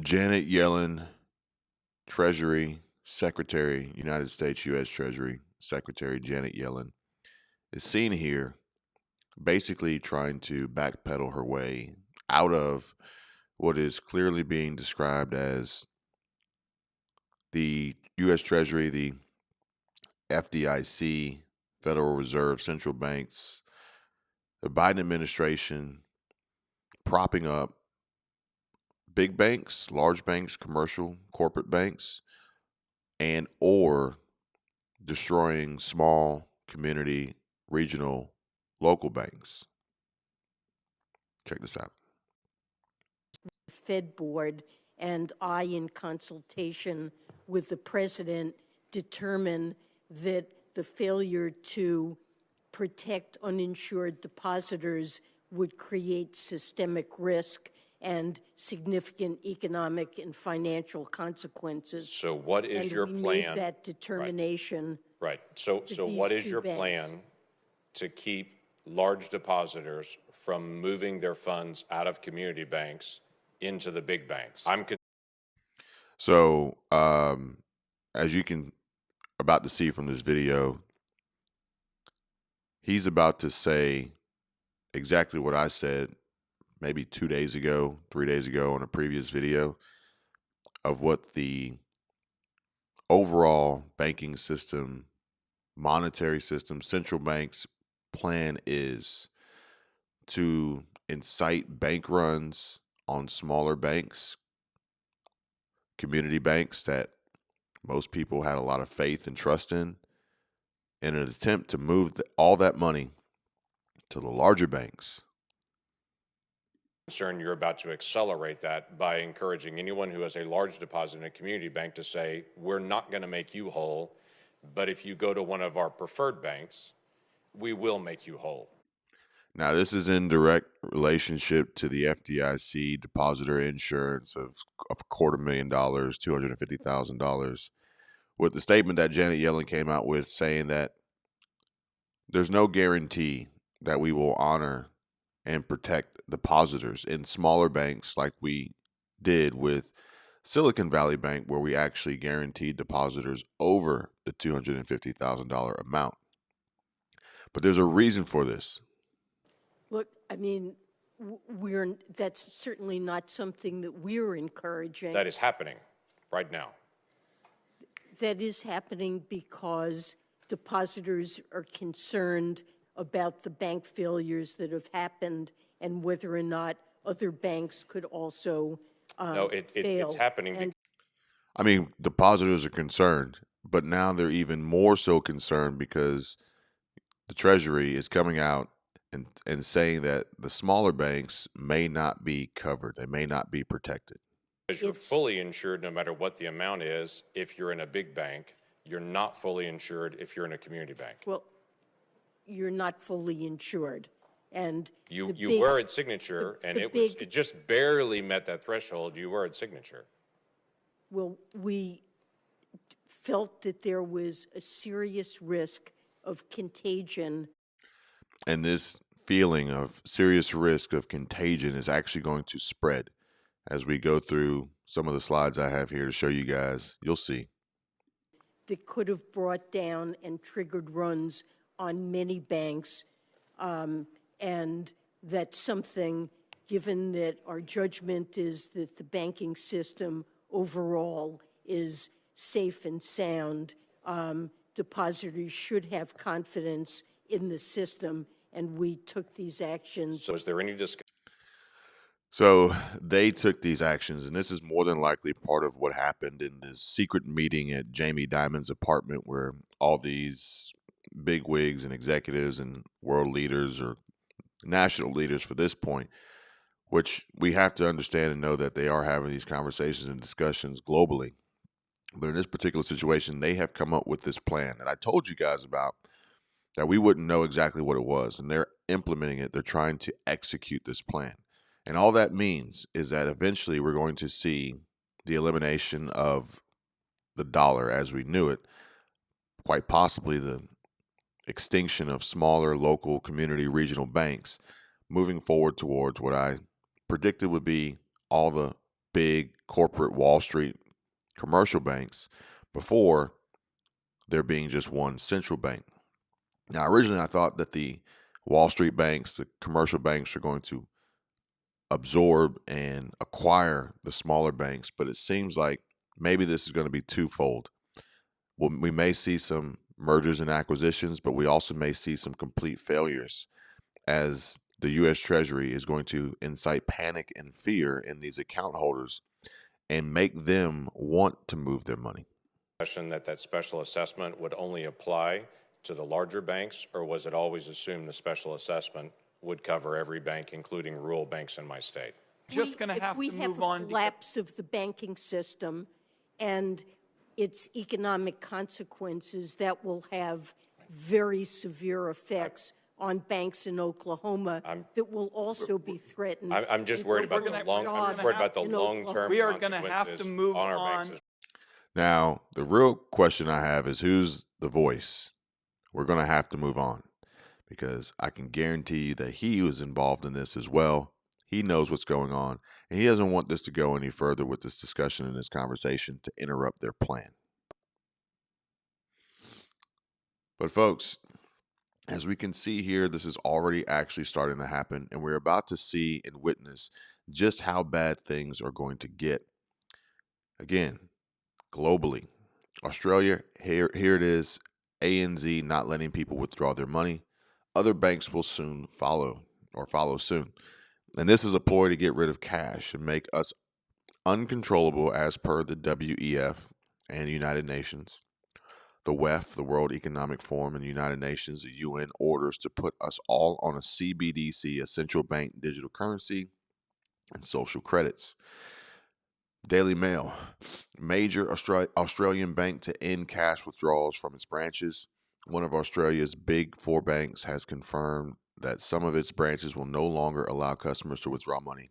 Janet Yellen, Treasury Secretary, United States U.S. Treasury Secretary Janet Yellen, is seen here basically trying to backpedal her way out of what is clearly being described as the U.S. Treasury, the FDIC, Federal Reserve, central banks, the Biden administration propping up big banks, large banks, commercial, corporate banks, and or destroying small community, regional, local banks. Check this out. Fed board, and I, in consultation with the president, determined that the failure to protect uninsured depositors would create systemic risk and significant economic and financial consequences. So what is and your we plan? made that determination. Right. So what these is two your banks. plan to keep large depositors from moving their funds out of community banks into the big banks? So, as you can about to see from this video, he's about to say exactly what I said maybe 2 days ago, 3 days ago on a previous video of what the overall banking system, monetary system, central banks plan is to incite bank runs on smaller banks, community banks that most people had a lot of faith and trust in an attempt to move all that money to the larger banks. Concern you're about to accelerate that by encouraging anyone who has a large deposit in a community bank to say, we're not going to make you whole, but if you go to one of our preferred banks, we will make you whole. Now, this is in direct relationship to the FDIC depositor insurance of $250,000, $250,000, with the statement that Janet Yellen came out with saying that there's no guarantee that we will honor and protect depositors in smaller banks like we did with Silicon Valley Bank, where we actually guaranteed depositors over the $250,000 amount. But there's a reason for this. Look, I mean, that's certainly not something that we're encouraging. That is happening right now. That is happening because depositors are concerned about the bank failures that have happened and whether or not other banks could also No, fail. it's happening. I mean, depositors are concerned, but now they're even more so concerned because the Treasury is coming out and saying that the smaller banks may not be covered. They may not be protected. Because you're fully insured no matter what the amount is if you're in a big bank. You're not fully insured if you're in a community bank. Well, you're not fully insured. And you were at Signature, and it just barely met that threshold. You were at Signature. Well, we felt that there was a serious risk of contagion. And this feeling of serious risk of contagion is actually going to spread. As we go through some of the slides I have here to show you guys, you'll see. That could have brought down and triggered runs on many banks. And that's something, given that our judgment is that the banking system overall is safe and sound, depositors should have confidence in the system, and we took these actions. So is there any discussion? So they took these actions, and this is more than likely part of what happened in this secret meeting at Jamie Dimon's apartment where all these big wigs and executives and world leaders or national leaders for this point, which we have to understand and know that they are having these conversations and discussions globally. But in this particular situation, they have come up with this plan that I told you guys about that we wouldn't know exactly what it was, and they're implementing it. They're trying to execute this plan. And all that means is that eventually we're going to see the elimination of the dollar as we knew it, quite possibly the extinction of smaller local community regional banks, moving forward towards what I predicted would be all the big corporate Wall Street commercial banks before there being just one central bank. Now, originally I thought that the Wall Street banks, the commercial banks, are going to absorb and acquire the smaller banks, but it seems like maybe this is going to be twofold. Well, we may see some mergers and acquisitions, but we also may see some complete failures as the U.S. Treasury is going to incite panic and fear in these account holders and make them want to move their money. That special assessment would only apply to the larger banks, or was it always assumed the special assessment would cover every bank, including rural banks in my state? Just going to have to move on. If we have a collapse of the banking system and its economic consequences, that will have very severe effects on banks in Oklahoma that will also be threatened. I'm just worried about the long-term We are going to have to consequences move on our on. banks. Now, the real question I have is who's the voice? We're going to have to move on because I can guarantee you that he was involved in this as well. He knows what's going on, and he doesn't want this to go any further with this discussion and this conversation to interrupt their plan. But folks, as we can see here, this is already actually starting to happen, and we're about to see and witness just how bad things are going to get. Again, globally, Australia, here it is, ANZ not letting people withdraw their money. Other banks will soon follow soon. And this is a ploy to get rid of cash and make us uncontrollable as per the WEF and United Nations. The WEF, the World Economic Forum, and the United Nations, the UN, orders to put us all on a CBDC, a central bank digital currency, and social credits. Daily Mail, major Australian bank to end cash withdrawals from its branches. One of Australia's big four banks has confirmed that some of its branches will no longer allow customers to withdraw money.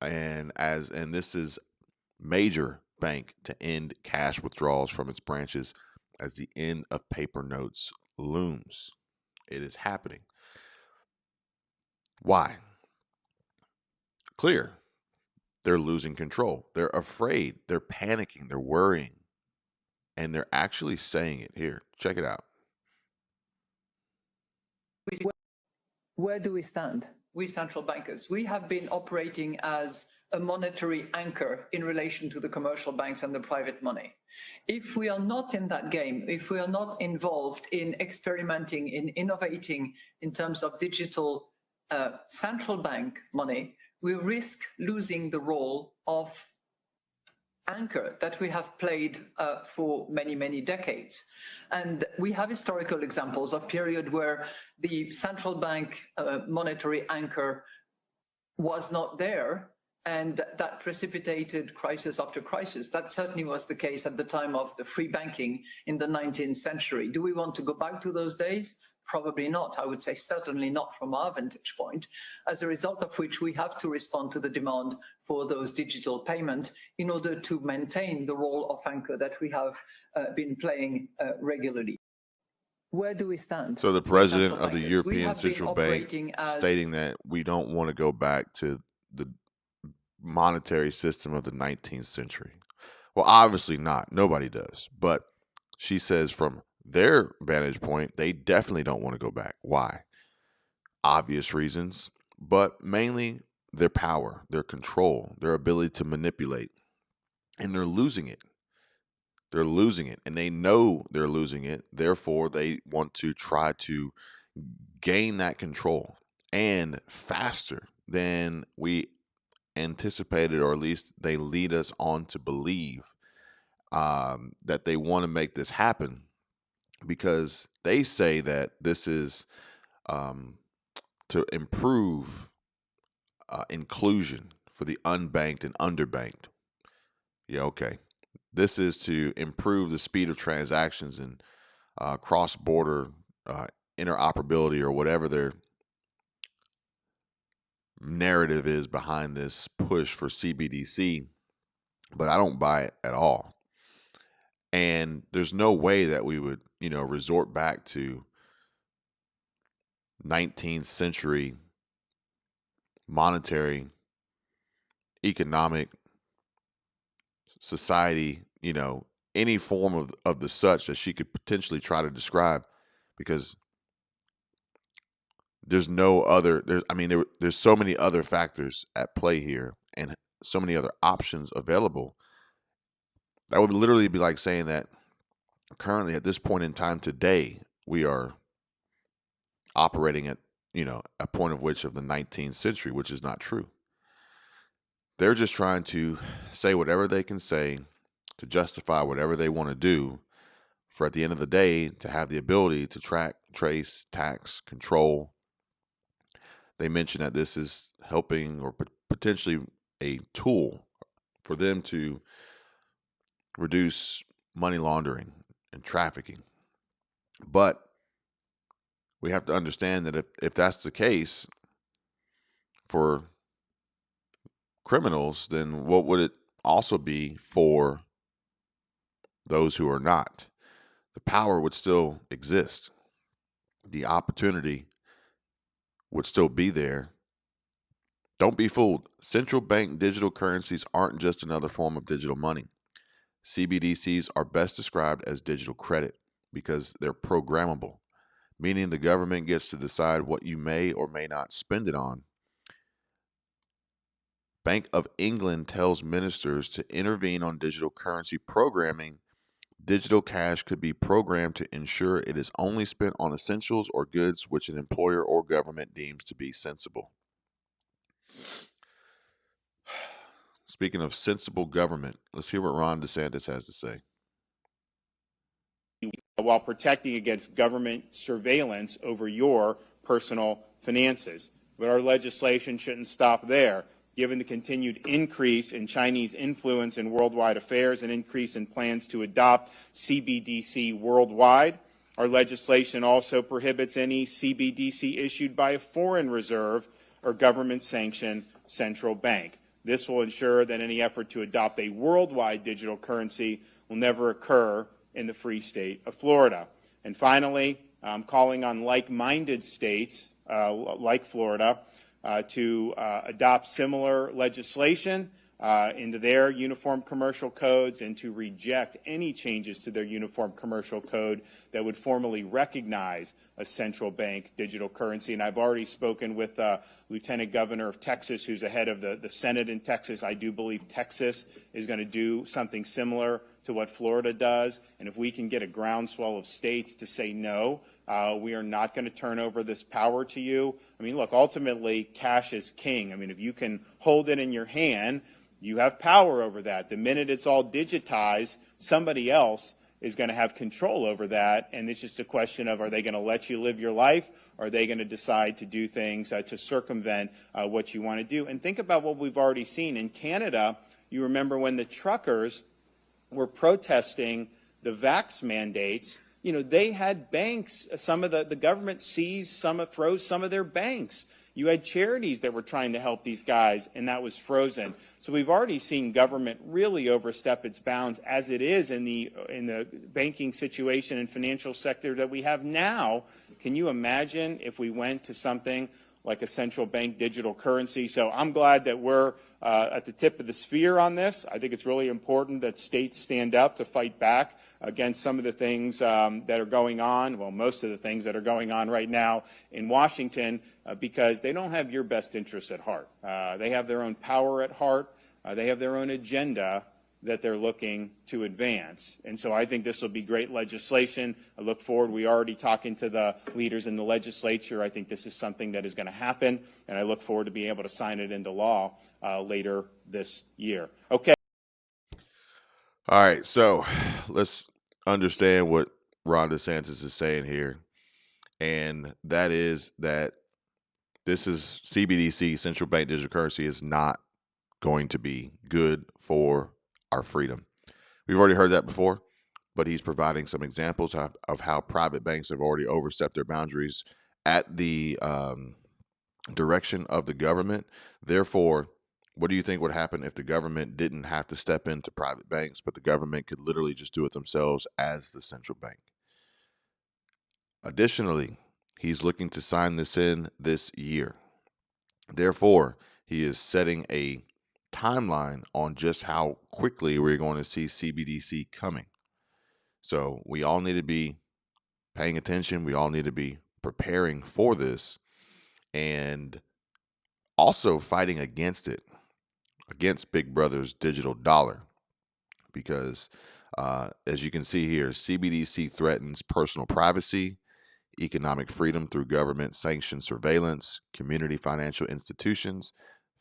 And this is major bank to end cash withdrawals from its branches as the end of paper notes looms. It is happening. Why? Clear. They're losing control. They're afraid. They're panicking. They're worrying. And they're actually saying it here. Check it out. Where do we stand? We central bankers, we have been operating as a monetary anchor in relation to the commercial banks and the private money. If we are not in that game, if we are not involved in experimenting, in innovating in terms of digital central bank money, we risk losing the role of anchor that we have played for many, many decades. And we have historical examples of period where the central bank monetary anchor was not there, and that precipitated crisis after crisis. That certainly was the case at the time of the free banking in the 19th century. Do we want to go back to those days? Probably not. I would say certainly not from our vantage point, as a result of which we have to respond to the demand for those digital payments in order to maintain the role of anchor that we have been playing regularly. Where do we stand? So the president of the European Central Bank stating that we don't want to go back to the monetary system of the 19th century. Well, obviously not. Nobody does. But she says from their vantage point, they definitely don't want to go back. Why? Obvious reasons, but mainly their power, their control, their ability to manipulate. And they're losing it. They're losing it, and they know they're losing it. Therefore, they want to try to gain that control, and faster than we anticipated, or at least they lead us on to believe that they want to make this happen, because they say that this is to improve inclusion for the unbanked and underbanked. Yeah, okay. This is to improve the speed of transactions and cross-border interoperability, or whatever their narrative is behind this push for CBDC. But I don't buy it at all. And there's no way that we would, resort back to 19th century monetary economic, society, any form of the such that she could potentially try to describe, because there's no other, there's so many other factors at play here and so many other options available. That would literally be like saying that currently at this point in time today, we are operating at, a point of which of the 19th century, which is not true. They're just trying to say whatever they can say to justify whatever they want to do, for at the end of the day to have the ability to track, trace, tax, control. They mention that this is helping or potentially a tool for them to reduce money laundering and trafficking. But we have to understand that if that's the case for criminals, then what would it also be for those who are not? The power would still exist. The opportunity would still be there. Don't be fooled. Central bank digital currencies aren't just another form of digital money. CBDCs are best described as digital credit because they're programmable, meaning the government gets to decide what you may or may not spend it on. Bank of England tells ministers to intervene on digital currency programming. Digital cash could be programmed to ensure it is only spent on essentials or goods which an employer or government deems to be sensible. Speaking of sensible government, let's hear what Ron DeSantis has to say. While protecting against government surveillance over your personal finances. But our legislation shouldn't stop there. Given the continued increase in Chinese influence in worldwide affairs and increase in plans to adopt CBDC worldwide, our legislation also prohibits any CBDC issued by a foreign reserve or government-sanctioned central bank. This will ensure that any effort to adopt a worldwide digital currency will never occur in the free state of Florida. And finally, I'm calling on like-minded states like Florida to adopt similar legislation into their uniform commercial codes and to reject any changes to their uniform commercial code that would formally recognize a central bank digital currency. And I've already spoken with Lieutenant Governor of Texas, who's ahead of the Senate in Texas. I do believe Texas is going to do something similar to what Florida does. And if we can get a groundswell of states to say no, we are not going to turn over this power to you. I mean, look, ultimately, cash is king. I mean, if you can hold it in your hand, you have power over that. The minute it's all digitized, somebody else is going to have control over that. And it's just a question of, are they going to let you live your life? Or are they going to decide to do things to circumvent what you want to do? And think about what we've already seen. In Canada, you remember when the truckers were protesting the vax mandates, they had banks. Some of the government froze some of their banks. You had charities that were trying to help these guys, and that was frozen. So we've already seen government really overstep its bounds as it is in the banking situation and financial sector that we have now. Can you imagine if we went to something like a central bank digital currency? So I'm glad that we're at the tip of the spear on this. I think it's really important that states stand up to fight back against some of the things that are going on, well, most of the things that are going on right now in Washington, because they don't have your best interests at heart. They have their own power at heart. They have their own agenda that they're looking to advance. And so I think this will be great legislation. I look forward. We're already talking to the leaders in the legislature. I think this is something that is going to happen, and I look forward to being able to sign it into law later this year. Okay. All right, so let's understand what Ron DeSantis is saying here, and that is that this is CBDC, central bank digital currency, is not going to be good for our freedom. We've already heard that before, but he's providing some examples of how private banks have already overstepped their boundaries at the direction of the government. Therefore, what do you think would happen if the government didn't have to step into private banks, but the government could literally just do it themselves as the central bank? Additionally, he's looking to sign this in this year. Therefore, he is setting a timeline on just how quickly we're going to see CBDC coming. So we all need to be paying attention. We all need to be preparing for this and also fighting against it, against Big Brother's digital dollar. Because as you can see here, CBDC threatens personal privacy, economic freedom through government-sanctioned surveillance, community financial institutions,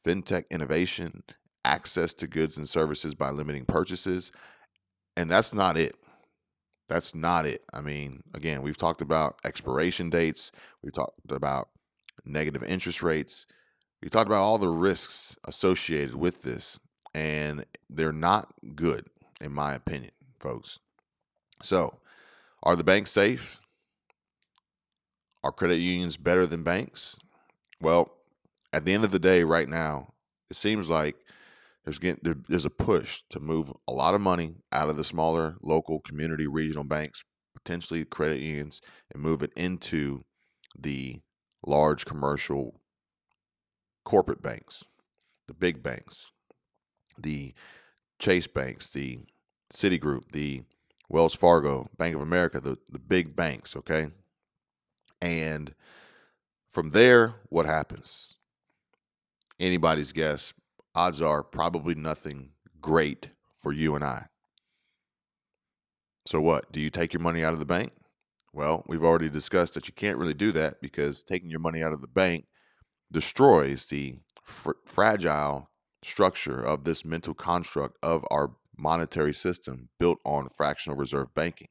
fintech innovation, access to goods and services by limiting purchases. And that's not it. That's not it. I mean, again, we've talked about expiration dates. We've talked about negative interest rates. We talked about all the risks associated with this, and they're not good, in my opinion, folks. So, are the banks safe? Are credit unions better than banks? Well, at the end of the day, right now, it seems like there's a push to move a lot of money out of the smaller local community regional banks, potentially credit unions, and move it into the large commercial corporate banks, the big banks, the Chase banks, the Citigroup, the Wells Fargo, Bank of America, the big banks, okay? And from there, what happens? Anybody's guess. Odds are probably nothing great for you and I. So what? Do you take your money out of the bank? Well, we've already discussed that you can't really do that because taking your money out of the bank destroys the fragile structure of this mental construct of our monetary system built on fractional reserve banking.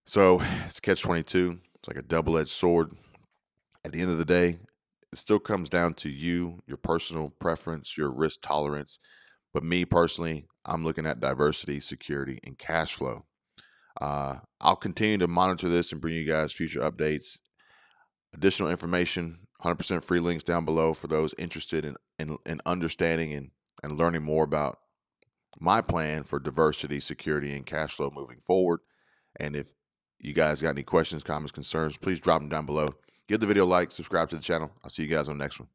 So it's catch-22. It's like a double-edged sword. At the end of the day, it still comes down to you, your personal preference, your risk tolerance. But me personally, I'm looking at diversity, security, and cash flow. I'll continue to monitor this and bring you guys future updates. Additional information, 100% free links down below for those interested in understanding and learning more about my plan for diversity, security, and cash flow moving forward. And if you guys got any questions, comments, concerns, please drop them down below. Give the video a like, subscribe to the channel. I'll see you guys on the next one.